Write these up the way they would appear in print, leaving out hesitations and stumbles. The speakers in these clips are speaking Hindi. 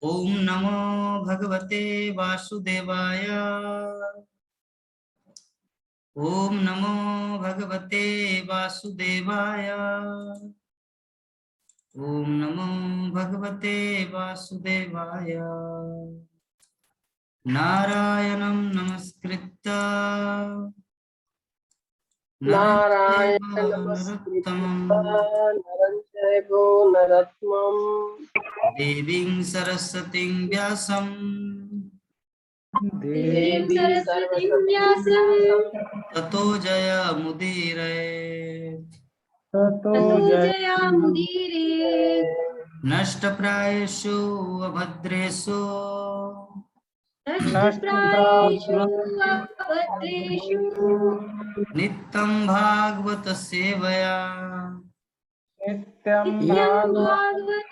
ओम नमो भगवते वासुदेवाय। ओम नमो भगवते वासुदेवाय। ओम नमो भगवते वासुदेवाय। नारायणं नमस्कृत्य नरं नारायण चैव नमस्कृत्य नरोत्तमं नरं चैव नरोत्तमं देवीं सरस्वतीं व्यासं देवी सरस्वतीं व्यासं ततो जयमुदीरये। ततो जयामुदीरये। नष्टप्रायेषु अभद्रेषु नष्टप्रायेषु अभद्रेषु नित्यं भागवत सेवया नित्यं नित्यं भागवत भागवत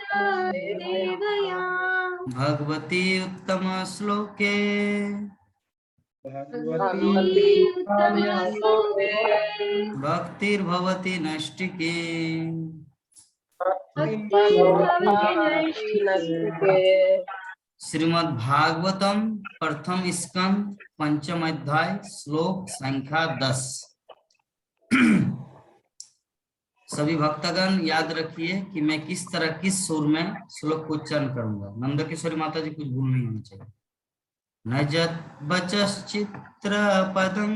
सेवया भगवती उत्तम श्लोके भगवती भगवती उत्तम श्लोके श्लोके भक्तिर्भवति नष्टिके। भक्तिर्भवति भवति नैष्ठिके। नस्तिके। श्रीमद् भागवतम प्रथम स्कंद पंचम अध्याय श्लोक संख्या 10। सभी भक्तगण याद रखिए कि मैं किस तरह किस सुर में श्लोक को उच्चारण करूंगा। नंदकिशोरी माता जी कुछ भूल नहीं होनी चाहिए। नजत बचश्चित्र पदं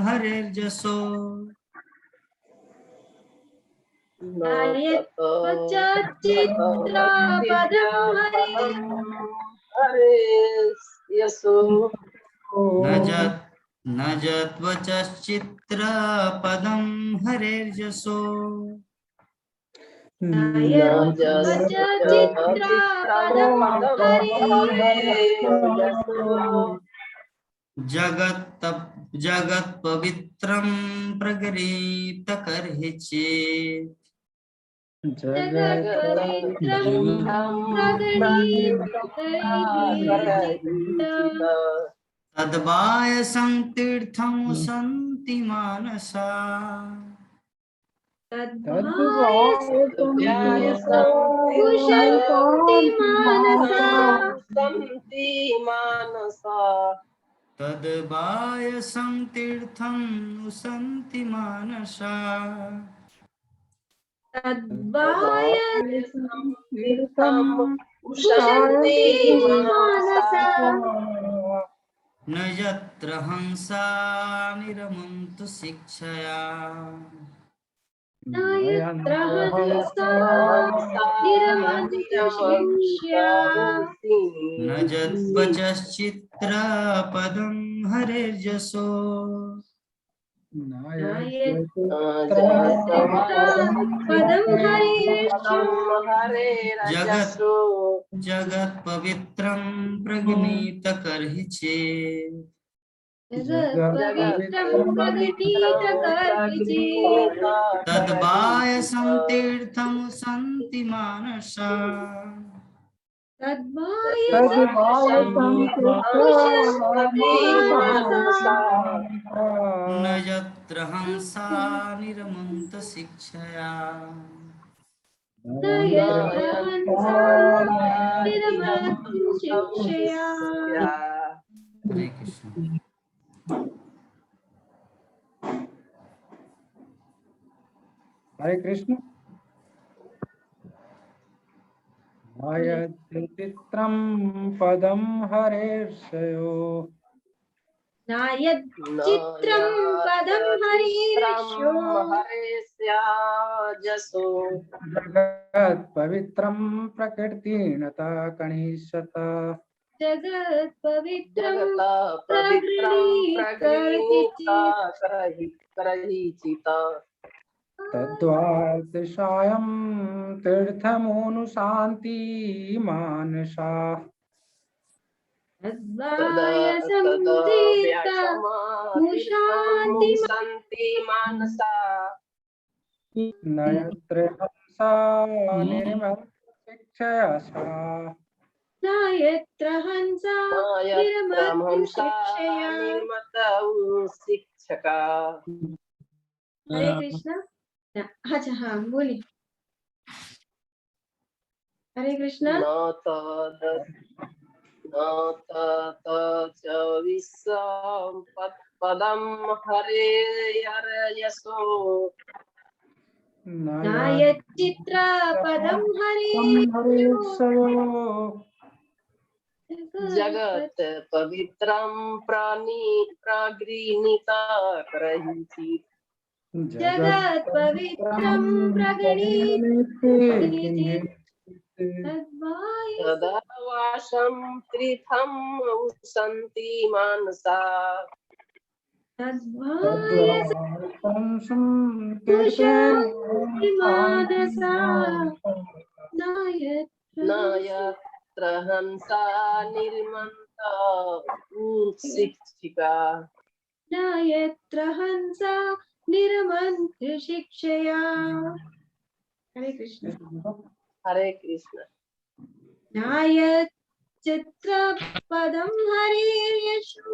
हरिर्जसो नायत् चित्रपदं हरे हरे यशो नजत नजत बचश्चित्र पदं हरिर्जसो नायत् चित्रपदं हरे जगत जगत पवित्रं प्रगरीत करहिचे। जगत् पवित्रं प्रगणित तद्वायसं तीर्थं सन्ति मानसा उशन्ति मानसा सन्ति मानसा तद्वायसं तीर्थं सन्ति मानसा तीर्थम् उशन्ति मानसा न यत्र हंसा निरमन्तु शिक्षया यत्र हंसा निरमन्ति शिक्ष्या न यद्वचश्चित्र पदं हरिर्जसो पदं हरिर्षु जगत जगत पवित्रं प्रगणित करहिचे। जगत्पवित्रं प्रगटीतकर्हिचे तद्वायसं तीर्थं सन्ति मानसा तद्वायसं उशन्ति मानसा न यत्र हंसा निरमन्त शिक्षया न यत्र हंसा निरमन्ति शिक्षया। हरे कृष्ण। हरे कृष्ण। चित्रं पदं हरेर्षयो नायत् चित्रं पदं हरिर्षो जसो जगत् पवित्रं प्रकृतिनता कणिष्यत जगत्पवित्रं करहिचित तद्वातिशायं तीर्थमोनुशान्ति मानसा तद्वायसं तीर्थमुशान्ति शान्ति मानसा न यत्र हंसा निर्मलशिक्षया सा न यत्र हंसा निर्मन्ति शिक्षया। शिक्षका। हरे कृष्ण। अच्छा हाँ बोलिए। हरे कृष्णा। न तत च विश्वं पदं हरेर्यशो नायच्चित्र पदं हरेर्यो जगत् पवित्रं प्रागृहीता करहिचित् जगत् पवित्रं प्रगणीति तद्वाय तदा वासं तीर्थं उसन्ति मानसा तद्वाय कुशन्ति मानसा न यत्र हंसा निर्मन्ता शिक्षिका न यत्र हंसा निरमन्त्र शिक्षया। हरे कृष्ण। हरे कृष्ण। नायच्चित्र पदं हरेर्यशो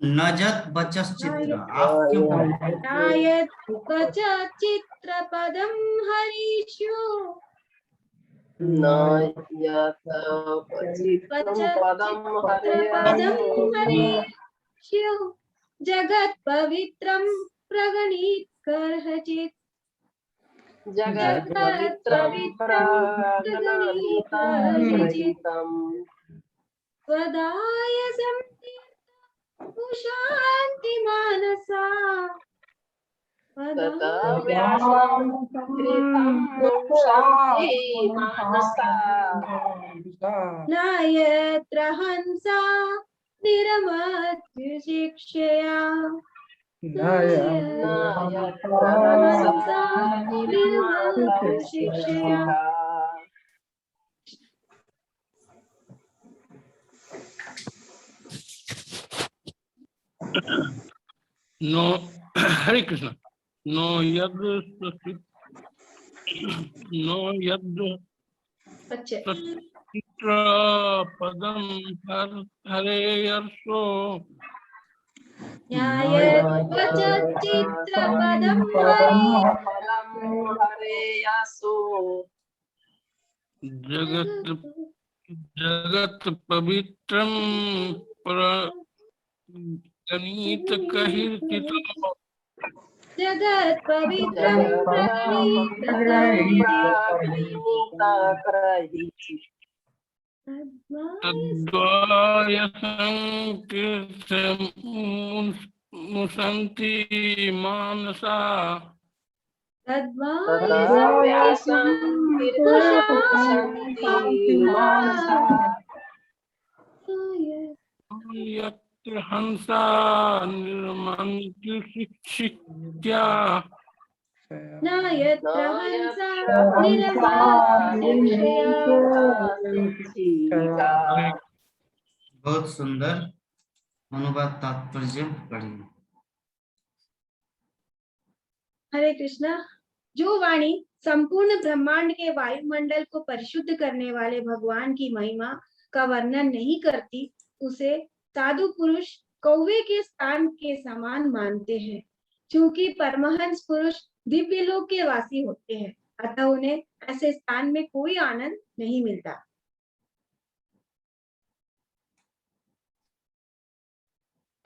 नजत बचस चित्र, आप क्यों बोल रहे हैं? नायच्चित्र पदं हरीशो न यथोचितं पदं पदं हरेर्यशो हरीष्यो जगत् पवित्रं प्रगणीत करचित् जगत् पवित्रं प्रागणीता करहितम् स्वदाय शान्ति मानसा तथा व्यासं कृतं शान्ति मानसा न यत्र हंसा निरमत्य शिक्षया न यत्र हंसा निर्ममः शिक्षिका नो हरे कृष्ण। नो यद नो यद चित्र पदम हरेयर्षो चित्र पदं हरेयासो जगत जगत पवित्रम प्रगणित कहिर्चित जगत् पवित्रं प्रागणीता करहिचित् तद्वाय मुसन्ति मानसा तदा व्यासं तीर्थं मानसा यत्र हंसा निर्मन्ति शिक्षा न यत्र हंसा शिक्षिका बहुत सुंदर अनुवाद तात्पर्य पढ़िए। हरे कृष्णा। जो वाणी संपूर्ण ब्रह्मांड के वायुमंडल को परिशुद्ध करने वाले भगवान की महिमा का वर्णन नहीं करती, उसे साधु पुरुष कौवे के स्थान के समान मानते हैं। क्योंकि परमहंस पुरुष दिव्य लोक के वासी होते हैं, अतः उन्हें ऐसे स्थान में कोई आनंद नहीं मिलता।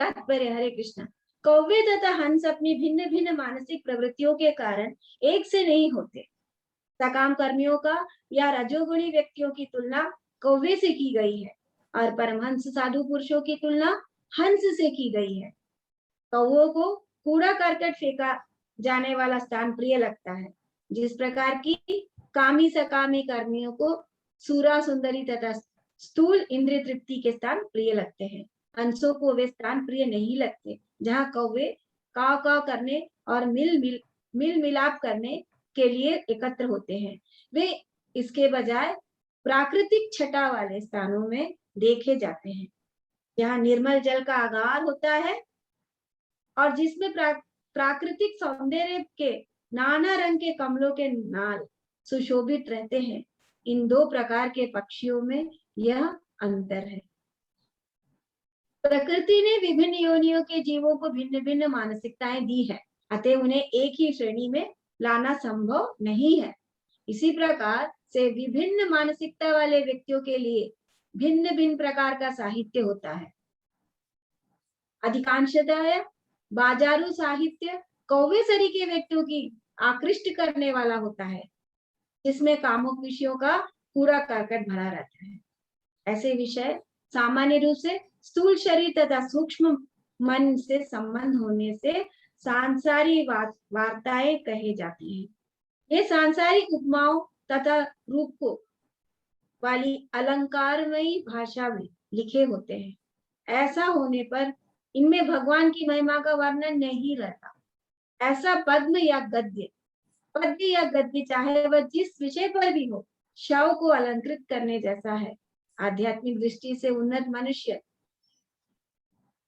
तात्पर्य। हरे कृष्ण। कौवे तथा हंस अपनी भिन्न भिन्न मानसिक प्रवृत्तियों के कारण एक से नहीं होते। सकाम कर्मियों का या रजोगुणी व्यक्तियों की तुलना कौवे से की गई है और परमहंस साधु पुरुषों की तुलना हंस से की गई है। कौवों को कूड़ा करकट फेंका जाने वाला स्थान प्रिय लगता है, जिस प्रकार की कामी सकामी कर्मियों को सूरा सुंदरी तथा स्थूल इंद्रिय तृप्ति के स्थान प्रिय लगते हैं। हंसों को वे स्थान प्रिय नहीं लगते जहाँ कौवे काव काव करने और मिल मिलाप करने के लिए एकत्र होते हैं। वे इसके बजाय प्राकृतिक छटा वाले स्थानों में देखे जाते हैं, जहाँ निर्मल जल का आगार होता है और जिसमें प्राकृतिक सौंदर्य के नाना रंग के कमलों के नाल सुशोभित रहते हैं। इन दो प्रकार के पक्षियों में यह अंतर है। प्रकृति ने विभिन्न योनियों के जीवों को भिन्न भिन्न मानसिकताएं दी है, अतः उन्हें एक ही श्रेणी में लाना संभव नहीं है। इसी प्रकार से विभिन्न मानसिकता वाले व्यक्तियों के लिए भिन्न भिन्न प्रकार का साहित्य होता है। अधिकांशतः बाजारू साहित्य कौवेसरी के व्यक्तियों की आकृष्ट करने वाला होता है, जिसमें कामुक विषयों का पूरा कर्कट भरा रहता है। ऐसे विषय सामान्य रूप से स्थूल शरीर तथा सूक्ष्म मन से संबंध होने से सांसारिक वार्ताएं कहे जाती हैं। ये सांसारिक उपमाओं तथा रूपों वाली अलंकारमयी भाषा में लिखे होते हैं। ऐसा होने पर इनमें भगवान की महिमा का वर्णन नहीं रहता। ऐसा पद्य या गद्य चाहे वह जिस विषय पर भी हो, शव को अलंकृत करने जैसा है। आध्यात्मिक दृष्टि से उन्नत मनुष्य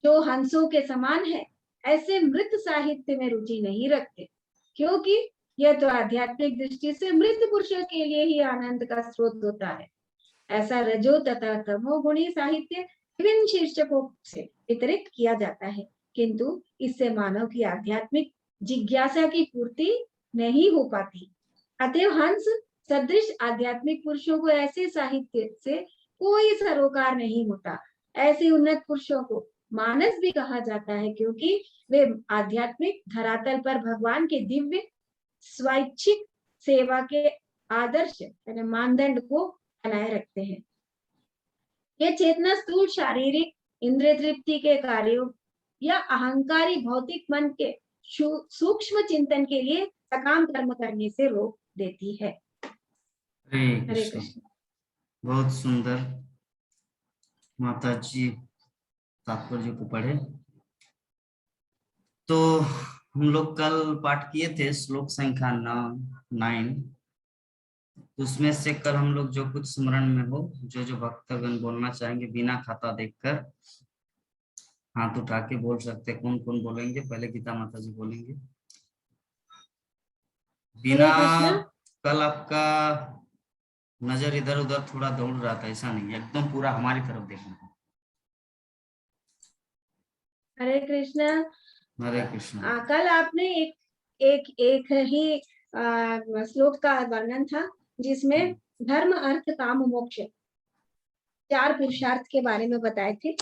जो हंसों के समान है, ऐसे मृत साहित्य में रुचि नहीं रखते, क्योंकि यह तो आध्यात्मिक दृष्टि से मृत पुरुषों के लिए ही आनंद का स्रोत होता है। ऐसा रजो तथा तमोगुणी साहित्य विभिन्न शीर्षकों से वितरित किया जाता है, किंतु इससे मानव की आध्यात्मिक जिज्ञासा की पूर्ति नहीं हो पाती। अतएव हंस सदृश आध्यात्मिक पुरुषों को ऐसे साहित्य से कोई सरोकार नहीं होता। ऐसे उन्नत पुरुषों को मानस भी कहा जाता है, क्योंकि वे आध्यात्मिक धरातल पर भगवान के दिव्य स्वैच्छिक सेवा के आदर्श मानदंड को बनाए रखते हैं। ये चेतना स्थूल शारीरिक इंद्रिय तृप्ति के कार्यों या अहंकारी भौतिक मन के सूक्ष्म चिंतन के लिए सकाम कर्म करने से रोक देती है। हरे कृष्ण। बहुत सुंदर माता जी तात्पर्य को पढ़े। तो हम लोग कल पाठ किए थे श्लोक संख्या 9। उसमें से कल हम लोग जो कुछ स्मरण में हो, जो भक्तगण बोलना चाहेंगे बिना खाता देखकर हाथ उठा के बोल सकते। कौन कौन बोलेंगे? पहले गीता माता जी बोलेंगे। बिना कल आपका नजर इधर उधर थोड़ा दौड़ रहा था, ऐसा नहीं, एकदम पूरा हमारी तरफ देखना। हरे कृष्णा। हरे कृष्णा। कल आपने एक ही श्लोक का वर्णन था, जिसमें धर्म अर्थ काम मोक्ष 4 पुरुषार्थ के बारे में बताए थे।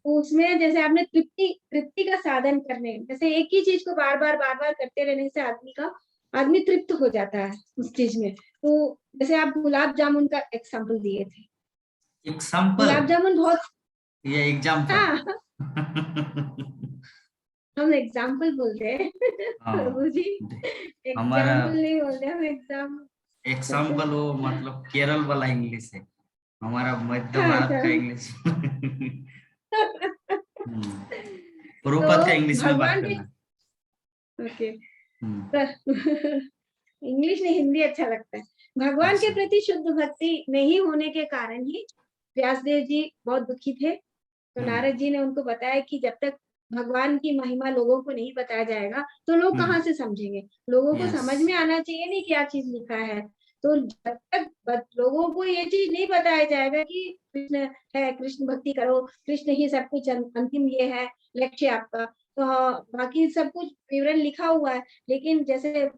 उसमें जैसे आपने तृप्ति का साधन करने, जैसे एक ही चीज को बार बार करते रहने से आदमी तृप्त हो जाता है उस चीज में। तो जैसे आप गुलाब जामुन का एग्जाम्पल दिए थे। एग्जाम्पल? गुलाब जामुन बहुत, ये एग्जाम्पल। हाँ हम एग्जाम्पल बोलते हैं प्रभु जी, एग्जाम्पल नहीं बोलते हम, एग्जाम्पल वो मतलब केरल वाला इंग्लिश है, हमारा मध्य भारत का इंग्लिश। पूर्वपद का इंग्लिश में बात करना। ओके, इंग्लिश नहीं हिंदी अच्छा लगता है। भगवान के प्रति शुद्ध भक्ति नहीं होने के कारण ही व्यासदेव जी बहुत दुखी थे। तो नारद जी ने उनको बताया कि जब तक भगवान की महिमा लोगों को नहीं बताया जाएगा तो लोग कहाँ से समझेंगे। लोगों को समझ में आना चाहिए नहीं क्या चीज लिखा है। तो जब तक लोगों को ये चीज नहीं बताया जाएगा कि कृष्ण है, कृष्ण भक्ति करो, कृष्ण ही सब कुछ, अंतिम ये है लक्ष्य आपका, तो बाकी सब कुछ विवरण लिखा हुआ है। लेकिन जैसे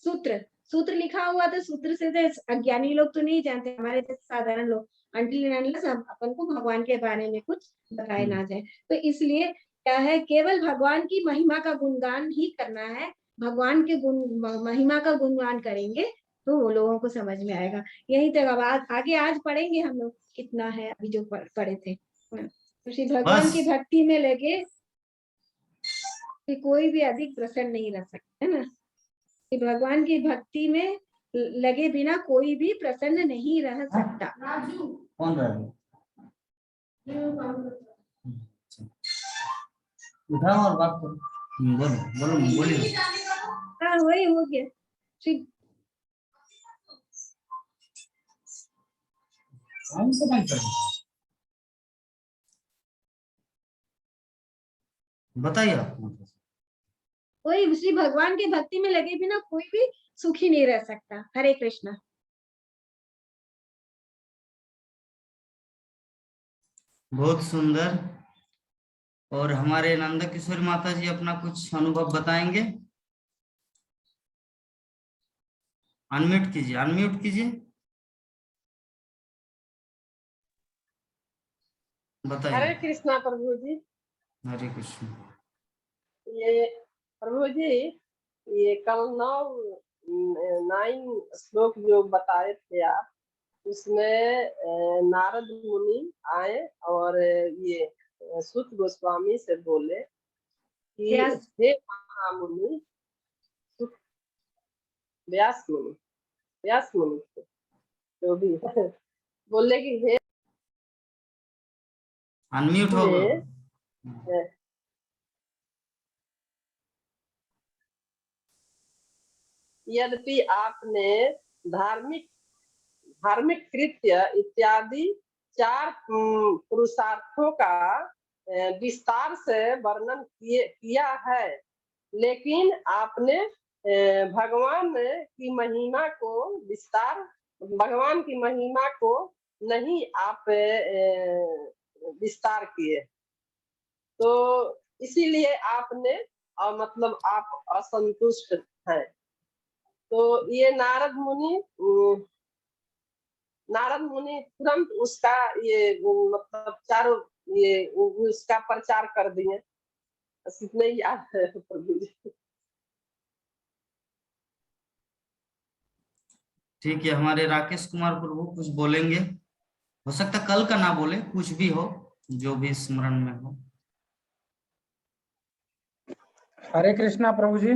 सूत्र लिखा हुआ, तो सूत्र से तो अज्ञानी लोग तो नहीं जानते, हमारे जैसे साधारण लोग, अपन को भगवान के बारे में कुछ बताया ना जाए। तो इसलिए क्या है, केवल भगवान की महिमा का गुणगान ही करना है। भगवान के महिमा का गुणगान करेंगे तो वो लोगों को समझ में आएगा। यही तक अब आगे आज पढ़ेंगे हम लोग, कितना है अभी जो पढ़े थे। तो श्री भगवान की भक्ति में लगे कि कोई भी अधिक प्रसन्न नहीं रह सकता है ना। कि भगवान की भक्ति में लगे बिना कोई भी प्रसन्न नहीं रह सकता। कौन राजू? उठाओ और बात करो। बोलिए। हाँ वही हो गया। बताइए आप। वही श्री भगवान के भक्ति में लगे बिना कोई भी सुखी नहीं रह सकता। हरे कृष्णा। बहुत सुंदर। और हमारे नंद किशोर माता जी अपना कुछ अनुभव बताएंगे। अनम्यूट कीजिए। बताइए। हरे कृष्णा प्रभु जी। हरे कृष्ण। ये प्रभु जी, ये कल 9 श्लोक जो बताए थे आप, उसमें नारद मुनि आए और ये सूत गोस्वामी से बोले कि व्यास हे महामुनि, व्यास मुनि, व्यास मुनि थे, जो भी बोले कि हे अनम्यूट हो गए। यद्यपि आपने धार्मिक धार्मिक कृत्य इत्यादि 4 पुरुषार्थों का विस्तार से वर्णन किया है, लेकिन आपने भगवान की महिमा को नहीं आप विस्तार किए, तो इसीलिए आपने मतलब आप असंतुष्ट हैं। तो ये नारद मुनि तुरंत उसका ये मतलब चारों ये उसका प्रचार कर दिए। बस इतना ही याद है प्रभु जी। ठीक है, हमारे राकेश कुमार प्रभु कुछ बोलेंगे। हो सकता है कल का ना बोले, कुछ भी हो, जो भी स्मरण में हो। हरे कृष्णा प्रभु जी।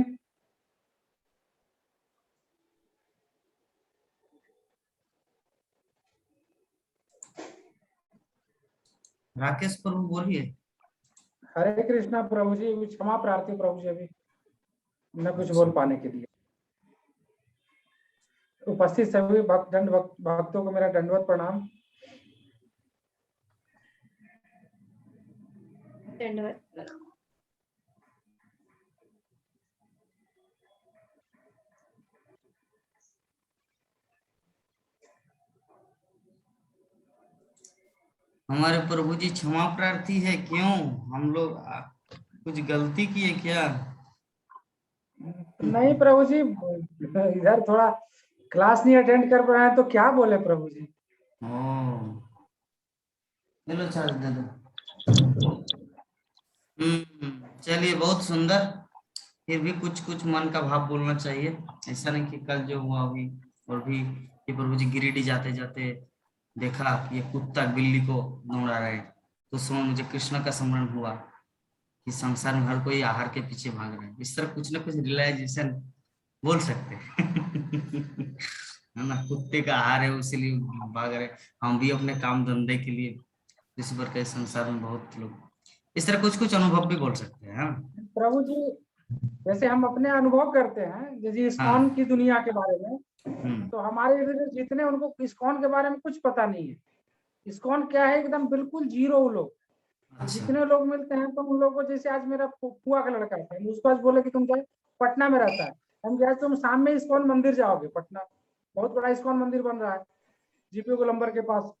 राकेश प्रभु बोलिए। हरे कृष्णा प्रभु जी, क्षमा प्रार्थी प्रभु जी, अभी न कुछ बोल पाने के लिए। उपस्थित सभी भक्तों को मेरा दंडवत प्रणाम। धन्यवाद। हमारे प्रभु जी क्षमा प्रार्थी है, क्यों? हम लोग कुछ गलती किए क्या? नहीं प्रभु जी, इधर थोड़ा क्लास नहीं अटेंड कर पाए तो क्या बोले प्रभु जी। चलो चार्ज दे दो। चलिए, बहुत सुंदर। फिर भी कुछ कुछ मन का भाव बोलना चाहिए। ऐसा नहीं कि कल जो हुआ अभी, और भी ये प्रभु जी गिरिडीह जाते जाते देखा ये कुत्ता बिल्ली को दौड़ा रहे, तो उसमें मुझे कृष्ण का स्मरण हुआ कि संसार में हर कोई आहार के पीछे भाग रहा है। इस तरह कुछ ना कुछ रियलाइजेशन बोल सकते हैं। है ना, कुत्ते का आहार है इसीलिए भाग रहे, हम भी अपने काम धंधे के लिए इस पर के संसार में बहुत लोग इस तरह कुछ कुछ अनुभव भी बोल सकते हैं। प्रभु जी, जैसे हम अपने अनुभव करते हैं जैसे इस्कॉन की दुनिया के बारे में, तो हमारे इधर जितने उनको इस्कॉन के बारे में कुछ पता नहीं है। इस्कॉन क्या है, एकदम बिल्कुल जीरो लोग। जितने लोग मिलते हैं तो उन लोगों को, जैसे आज मेरा फुआ का लड़का है, उसको आज बोले कि तुम क्या पटना में रहता है, हम क्या तुम शाम में इस्कॉन मंदिर जाओगे, पटना बहुत बड़ा इस्कॉन मंदिर बन रहा है जीपी गोलंबर के पास,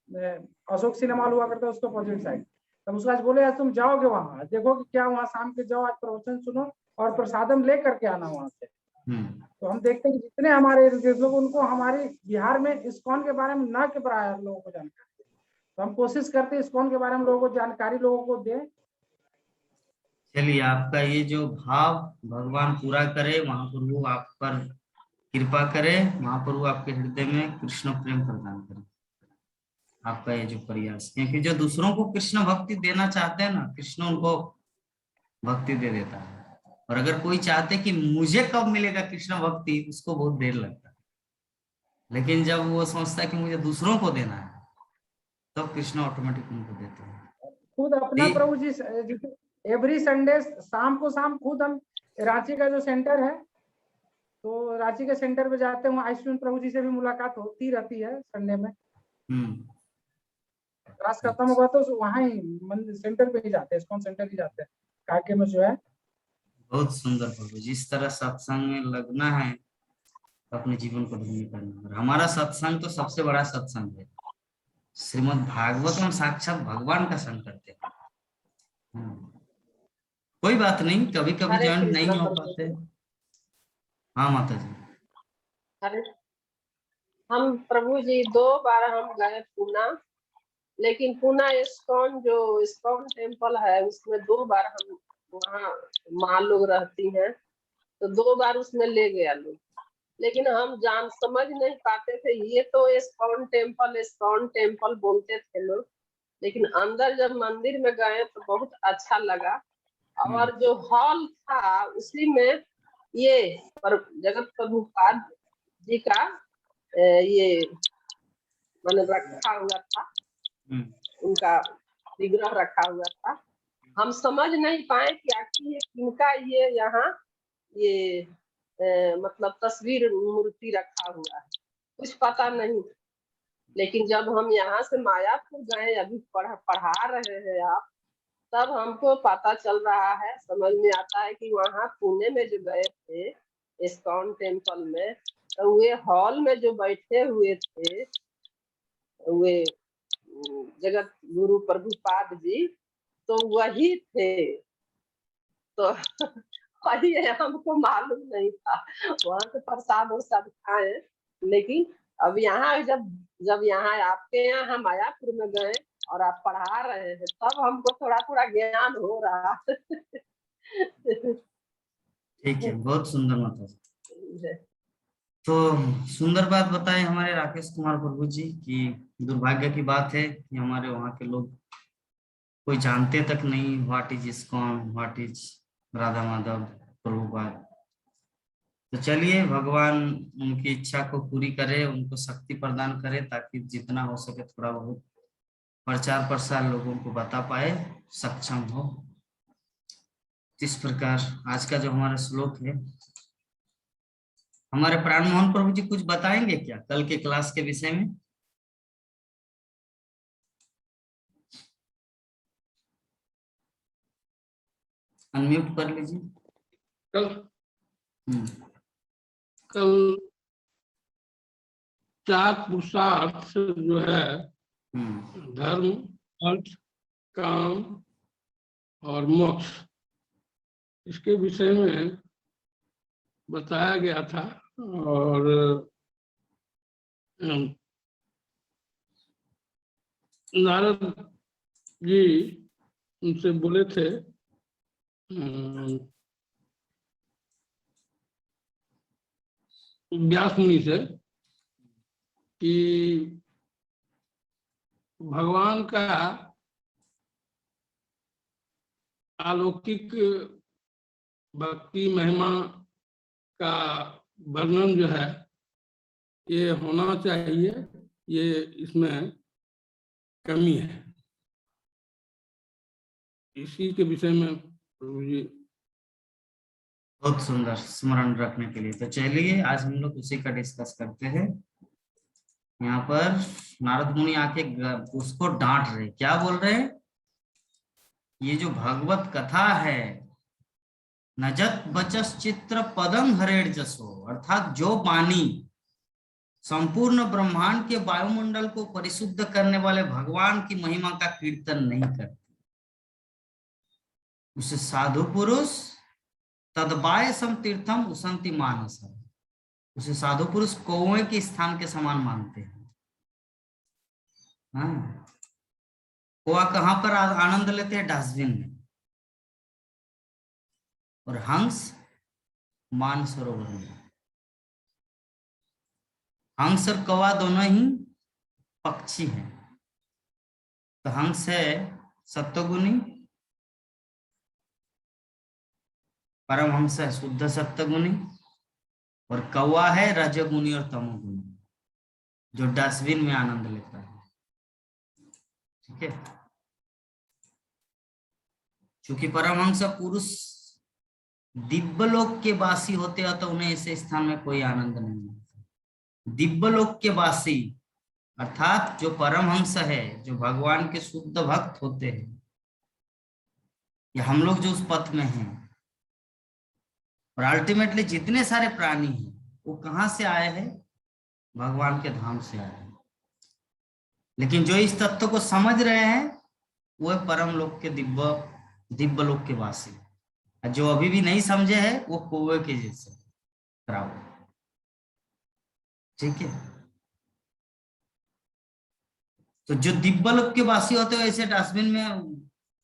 अशोक सिनेमा हॉल हुआ करता है उसके अपोजिट साइड। तब उसको आज बोले आज तुम जाओगे वहां, देखो कि क्या वहां शाम के जाओ, आज प्रवचन सुनो और प्रसादम ले करके आना वहां से। तो हम देखते हैं कि जितने हमारे लोग, उनको हमारे बिहार में इस्कॉन के बारे में न के बराबर लोगों को जानकारी, तो हम कोशिश करते हैं इस्कॉन के बारे में लोगों को जानकारी लोगों को दें। चलिए, आपका ये जो भाव भगवान पूरा करे, महाप्रभु आप पर कृपा करे, महाप्रभु आपके हृदय में कृष्ण प्रेम प्रदान करे। आपका ये जो प्रयास, क्योंकि जो दूसरों को कृष्ण भक्ति देना चाहते हैं ना, कृष्ण उनको भक्ति दे देता है। और अगर कोई चाहते कि मुझे कब मिलेगा कृष्ण भक्ति, उसको बहुत देर लगता है। लेकिन जब वो सोचता है कि मुझे दूसरों को देना है, तो कृष्ण ऑटोमेटिक उनको देते हैं। खुद अपना प्रभु जी एवरी संडे शाम खुद हम रांची का जो सेंटर है, तो रांची के सेंटर पे जाते हैं, आयुष्मान प्रभु जी से भी मुलाकात होती रहती है संडे में। क्लास खत्म होगा तो वहाँ ही सेंटर पे ही जाते हैं, इस्कॉन सेंटर ही जाते हैं काके में जो है। बहुत सुंदर प्रभु, जिस तरह सत्संग में लगना है, अपने जीवन को धन्य करना। और हमारा सत्संग तो सबसे बड़ा सत्संग है। श्रीमद् भागवत में साक्षात भगवान का संग करते हैं। कोई बात नहीं, कभी कभी ज्वाइन नहीं हो पाते। हाँ माता जी। अरे हम प्रभु जी 2 बार हम गए पूना, लेकिन पुनः इस्कॉन जो इस्कॉन टेम्पल है उसमें 2 बार हम वहाँ माँ लोग रहती हैं, तो 2 बार उसमें ले गया लोग, लेकिन हम जान समझ नहीं पाते थे। ये तो इस्कॉन टेम्पल बोलते थे लोग, लेकिन अंदर जब मंदिर में गए तो बहुत अच्छा लगा। और जो हॉल था उसी में ये जगत प्रभुपाद जी का ये मैंने रखा हुआ था, उनका विग्रह रखा हुआ था। हम समझ नहीं पाए कि आखिर ये किनका ये यहाँ ये मतलब तस्वीर मूर्ति रखा हुआ है, कुछ पता नहीं। लेकिन जब हम यहाँ से मायापुर गए, अभी पढ़ा रहे हैं आप, तब हमको पता चल रहा है, समझ में आता है कि वहाँ पुणे में जो गए थे इस्कॉन टेम्पल में, तो वे हॉल में जो बैठे हुए थे वे जगत गुरु प्रभुपाद जी, तो वही थे। तो वही हमको मालूम नहीं था। वहां से प्रसाद वरसाद खाए, लेकिन अब यहाँ जब यहाँ आपके यहाँ मायापुर में गए और आप पढ़ा रहे हैं, तब हमको थोड़ा थोड़ा ज्ञान हो रहा। ठीक है, बहुत सुंदर माता जी। तो सुंदर बात बताए हमारे राकेश कुमार प्रभु जी कि दुर्भाग्य की बात है कि हमारे वहाँ के लोग कोई जानते तक नहीं what is ISKCON, what is Radha Madhav Prabhupada. तो चलिए भगवान उनकी इच्छा को पूरी करे, उनको शक्ति प्रदान करे, ताकि जितना हो सके थोड़ा बहुत प्रचार प्रसार लोगों को बता पाए, सक्षम हो। इस प्रकार आज का जो हमारा श्लोक है, हमारे प्राण मोहन प्रभु जी कुछ बताएंगे क्या कल के क्लास के विषय में? अनम्यूट कर लीजिए। कल 4 पुरुषार्थ जो है, धर्म, अर्थ, काम और मोक्ष, इसके विषय में बताया गया था। और नारद जी उनसे बोले थे व्यास मुनि से कि भगवान का अलौकिक भक्ति महिमा का वर्णन जो है ये होना चाहिए, ये इसमें कमी है। इसी के विषय में प्रभु जी बहुत सुंदर स्मरण रखने के लिए। तो चलिए आज हम लोग उसी का डिस्कस करते हैं। यहाँ पर नारद मुनि आके उसको डांट रहे, क्या बोल रहे हैं? ये जो भगवत कथा है, नजत बचस चित्र पदम हरेड़ जसो, अर्थात जो वाणी संपूर्ण ब्रह्मांड के वायुमंडल को परिशुद्ध करने वाले भगवान की महिमा का कीर्तन नहीं करते, उसे साधु पुरुष तदबाय सम तीर्थम उसंति मानस, उसे साधु पुरुष कौवे के स्थान के समान मानते हैं। कौवा कहाँ पर आनंद लेते हैं? डस्टबिन में। और हंस मानसरोवर में। हंस और कौवा दोनों ही पक्षी हैं। तो हंस है सत्वगुणी, परमहंस है शुद्ध सत्वगुणी, और कौवा है रजोगुणी और तमोगुणी, जो डस्टबिन में आनंद लेता है। ठीक है, क्योंकि परमहंस पुरुष दिव्यलोक के वासी होते हैं, तो उन्हें ऐसे स्थान में कोई आनंद नहीं मिलता। दिव्यलोक के वासी अर्थात जो परमहंस है, जो भगवान के शुद्ध भक्त होते हैं, या हम लोग जो उस पथ में हैं, और अल्टीमेटली जितने सारे प्राणी हैं वो कहाँ से आए हैं? भगवान के धाम से आए हैं। लेकिन जो इस तत्व को समझ रहे हैं वो है परम लोक के दिव्य लोक के वासी। जो अभी भी नहीं समझे हैं वो कौवे के जैसे खराब। ठीक है, तो जो दिव्यलोक के वासी होते हैं ऐसे डस्टबिन में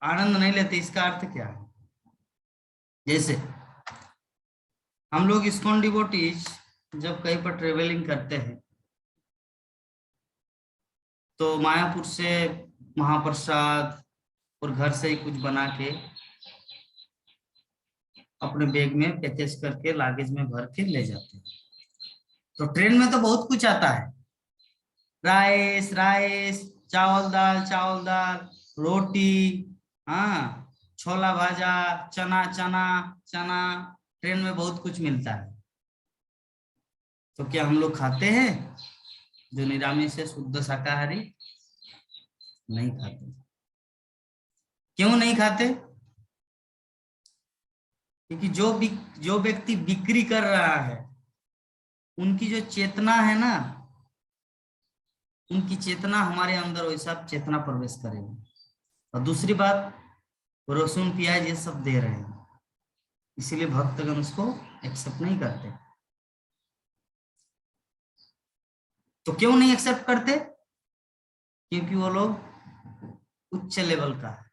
आनंद नहीं लेते, इसका अर्थ क्या है? जैसे हम लोग इस्कॉन डिवोटीज जब कहीं पर ट्रेवलिंग करते हैं तो मायापुर से महाप्रसाद और घर से ही कुछ बना के अपने बैग में पैकेज करके लागेज में भर के ले जाते हैं। तो ट्रेन में तो बहुत कुछ आता है, राइस राइस, चावल दाल, रोटी, हाँ, छोला भाजा, चना चना चना, ट्रेन में बहुत कुछ मिलता है। तो क्या हम लोग खाते हैं? जो निरामिष है, शुद्ध शाकाहारी, नहीं खाते। क्यों नहीं खाते? क्योंकि जो व्यक्ति बिक्री कर रहा है उनकी जो चेतना है ना, उनकी चेतना हमारे अंदर वैसा चेतना प्रवेश करेगी। और दूसरी बात, लहसुन प्याज ये सब दे रहे हैं, इसीलिए भक्तगण उसको एक्सेप्ट नहीं करते। तो क्यों नहीं एक्सेप्ट करते? क्योंकि वो लोग उच्च लेवल का है।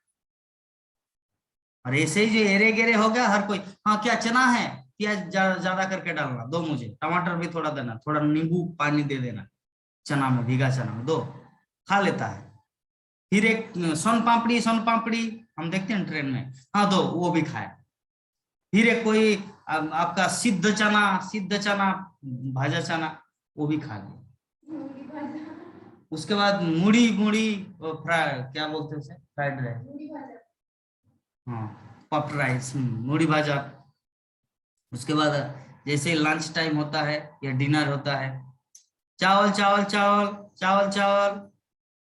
और ऐसे ही जो एरे गेरे हो गया हर कोई, हाँ क्या चना है, प्याज ज्यादा करके डालना, दो मुझे, टमाटर भी थोड़ा देना, थोड़ा नींबू पानी दे देना, चना में, भीगा चना में दो, खा लेता है। फिर एक सोन पापड़ी हम देखते हैं ट्रेन में, हाँ दो, वो भी खाए। फिर एक कोई आपका सिद्ध चना भाजा चना, वो भी खा लिया। उसके बाद मुड़ी फ्राई, क्या बोलते हैं उसे, फ्राइड राइस, हाँ पफ्ड राइस, मुड़ी भाजा। उसके बाद जैसे लंच टाइम होता है या डिनर होता है, चावल चावल चावल चावल चावल,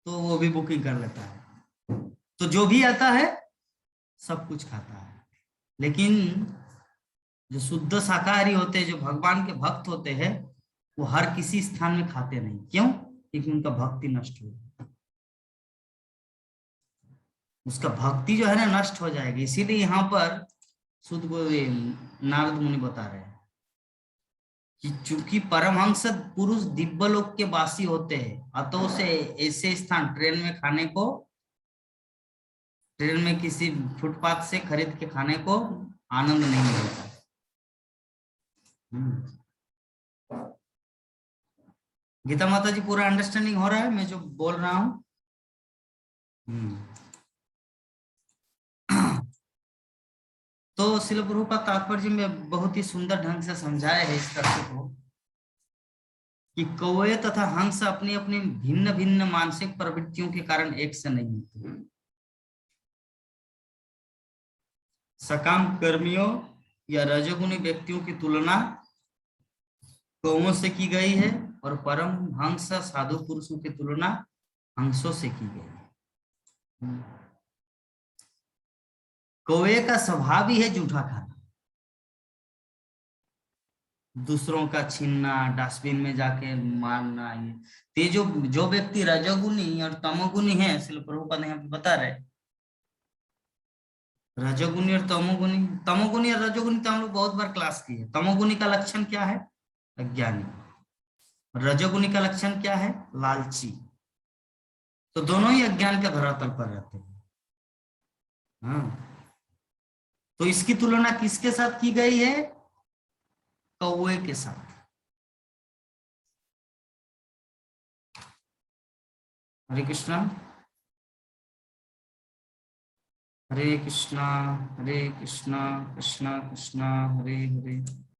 तो वो भी बुकिंग कर लेता है। तो जो भी आता है सब कुछ खाता है। लेकिन जो शुद्ध शाकाहारी होते हैं, जो भगवान के भक्त होते हैं, वो हर किसी स्थान में खाते नहीं। क्यों? क्योंकि उनका भक्ति नष्ट हो, उसका भक्ति जो है ना नष्ट हो जाएगी। इसीलिए यहाँ पर शुद्ध नारद मुनि बता रहे हैं कि चूंकि परमहंस पुरुष दिव्यलोक के वासी होते हैं, अतः से ऐसे स्थान ट्रेन में खाने को, ट्रेन में किसी फुटपाथ से खरीद के खाने को आनंद नहीं मिलता। गीता माता जी पूरा अंडरस्टैंडिंग हो रहा है मैं जो बोल रहा हूं? तो श्रील प्रभुपाद तात्पर्य जी में बहुत ही सुंदर ढंग से समझाया है इस तथ्य को कि कौवे तथा हंस अपनी अपनी भिन्न भिन्न मानसिक प्रवृत्तियों के कारण एक से नहीं होते। सकाम कर्मियों या रजोगुणी व्यक्तियों की तुलना कौवों से की गई है और परम हंस साधु पुरुषों की तुलना हंसों से की गई है। कौवे का स्वभाव ही है जूठा खाना, दूसरों का छीनना, डस्टबिन में जाके मारना। ये जो व्यक्ति रजोगुणी और तमोगुणी है, श्रील प्रभुपाद यहाँ पे बता रहे, रजोगुणी और तमोगुणी और रजोगुणी तो हम लोग बहुत बार क्लास की है। तमोगुणी का लक्षण क्या है? अज्ञानी। रजोगुणी का लक्षण क्या है? लालची। तो दोनों ही अज्ञान के धरातल पर रहते हैं। हाँ, तो इसकी तुलना किसके साथ की गई है? कौवे के साथ। हरे कृष्णा हरे कृष्णा हरे कृष्णा कृष्णा कृष्णा हरे हरे।